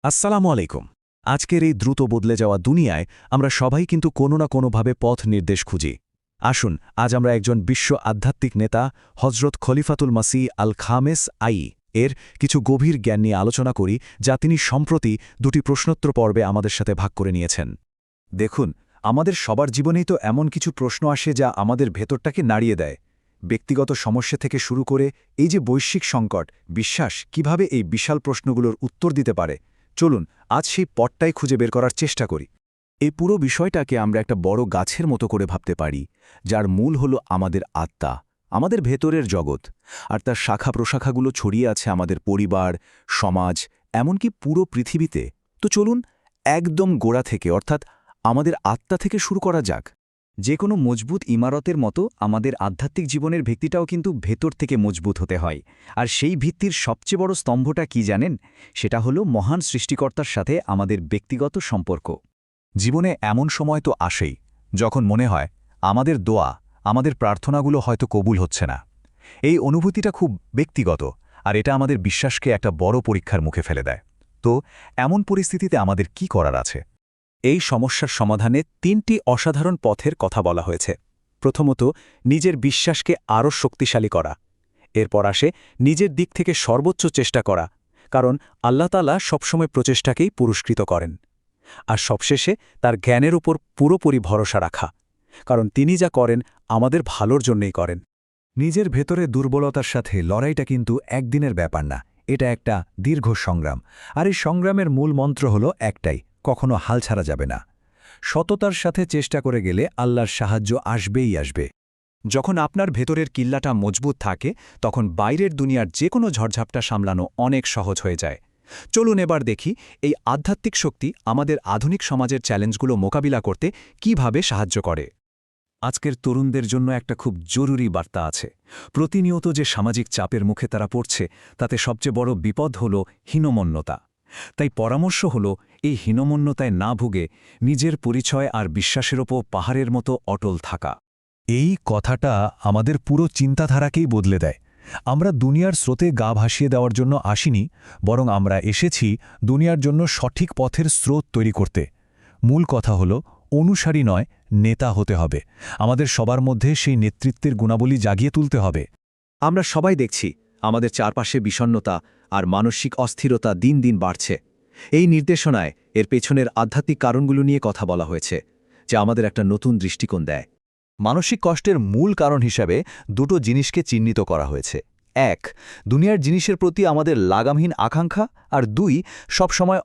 আসসালামু আলাইকুম। আজকের এই দ্রুত বদলে যাওয়া দুনিয়ায় আমরা সবাই কিন্তু কোনো না কোনোভাবে পথ নির্দেশ খুঁজি। আসুন আজ আমরা একজন বিশ্ব আধ্যাত্মিক নেতা হজরত খলিফাতুল মাসিহ আল খামেস এর কিছু গভীর জ্ঞান নিয়ে আলোচনা করি, যা তিনি সম্প্রতি দুটি প্রশ্নোত্তর পর্বে আমাদের সাথে ভাগ করে নিয়েছেন। দেখুন, আমাদের সবার জীবনেই তো এমন কিছু প্রশ্ন আসে যা আমাদের ভেতরটাকে নাড়িয়ে দেয়। ব্যক্তিগত সমস্যা থেকে শুরু করে এই যে বৈশ্বিক সংকট, বিশ্বাস কিভাবে এই বিশাল প্রশ্নগুলোর উত্তর দিতে পারে, চলুন আজ সেই পথটাই খুঁজে বের করার চেষ্টা করি। এই পুরো বিষয়টাকে আমরা একটা বড় গাছের মতো করে ভাবতে পারি, যার মূল হল আমাদের আত্মা, আমাদের ভেতরের জগৎ, আর তার শাখা প্রশাখাগুলো ছড়িয়ে আছে আমাদের পরিবার, সমাজ, এমনকি পুরো পৃথিবীতে। তো চলুন একদম গোড়া থেকে, অর্থাৎ আমাদের আত্মা থেকে শুরু করা যাক। যে কোনো মজবুত ইমারতের মতো আমাদের আধ্যাত্মিক জীবনের ভিত্তিটাও কিন্তু ভেতর থেকে মজবুত হতে হয়। আর সেই ভিত্তির সবচেয়ে বড় স্তম্ভটা কি জানেন? সেটা হলো মহান সৃষ্টিকর্তার সাথে আমাদের ব্যক্তিগত সম্পর্ক। জীবনে এমন সময় তো আসেই যখন মনে হয় আমাদের দোয়া, আমাদের প্রার্থনাগুলো হয়তো কবুল হচ্ছে না। এই অনুভূতিটা খুব ব্যক্তিগত, আর এটা আমাদের বিশ্বাসকে একটা বড় পরীক্ষার মুখে ফেলে দেয়। তো এমন পরিস্থিতিতে আমাদের কি করার আছে? এই সমস্যার সমাধানে ৩টি অসাধারণ পথের কথা বলা হয়েছে। প্রথমত, নিজের বিশ্বাসকে আরও শক্তিশালী করা। এরপর আসে নিজের দিক থেকে সর্বোচ্চ চেষ্টা করা, কারণ আল্লাহ তাআলা সবসময় প্রচেষ্টাকেই পুরস্কৃত করেন। আর সবশেষে তার জ্ঞানের উপর পুরোপুরি ভরসা রাখা, কারণ তিনি যা করেন আমাদের ভালোর জন্যই করেন। নিজের ভেতরে দুর্বলতার সাথে লড়াইটা কিন্তু একদিনের ব্যাপার না, এটা একটা দীর্ঘ সংগ্রাম। আর এই সংগ্রামের মূল মন্ত্র হলো একটাই: কখনো হাল ছাড়া যাবে না। সততার সাথে চেষ্টা করে গেলে আল্লাহর সাহায্য আসবেই আসবে। যখন আপনার ভেতরের কিল্লাটা মজবুত থাকে, তখন বাইরের দুনিয়ার যে কোনো ঝড়ঝাপটা সামলানো অনেক সহজ হয়ে যায়। চলুন এবার দেখি এই আধ্যাত্মিক শক্তি আমাদের আধুনিক সমাজের চ্যালেঞ্জগুলো মোকাবিলা করতে কিভাবে সাহায্য করে। আজকের তরুণদের জন্য একটা খুব জরুরি বার্তা আছে। প্রতিনিয়ত যে সামাজিক চাপের মুখে তারা পড়ছে, তাতে সবচেয়ে বড় বিপদ হল হীনমন্যতা। তাই পরামর্শ হল, এই হীনমন্যতায় না ভুগে নিজের পরিচয় আর বিশ্বাসের ওপর পাহাড়ের মতো অটল থাকা। এই কথাটা আমাদের পুরো চিন্তাধারাকেই বদলে দেয়। আমরা দুনিয়ার স্রোতে গা ভাসিয়ে দেওয়ার জন্য আসিনি, বরং আমরা এসেছি দুনিয়ার জন্য সঠিক পথের স্রোত তৈরি করতে। মূল কথা হল, অনুসারী নয়, নেতা হতে হবে। আমাদের সবার মধ্যে সেই নেতৃত্বের গুণাবলী জাগিয়ে তুলতে হবে। আমরা সবাই দেখছি আমাদের চারপাশে বিষণ্ণতা আর মানসিক অস্থিরতা দিন দিন বাড়ছে। এই নির্দেশনায় এর পেছনের আধ্যাত্মিক কারণগুলো নিয়ে কথা বলা হয়েছে, যা আমাদের একটা নতুন দৃষ্টিকোণ দেয়। মানসিক কষ্টের মূল কারণ হিসাবে দুটো জিনিসকে চিহ্নিত করা হয়েছে: ১, দুনিয়ার জিনিসের প্রতি আমাদের লাগামহীন আকাঙ্ক্ষা, আর ২, সবসময়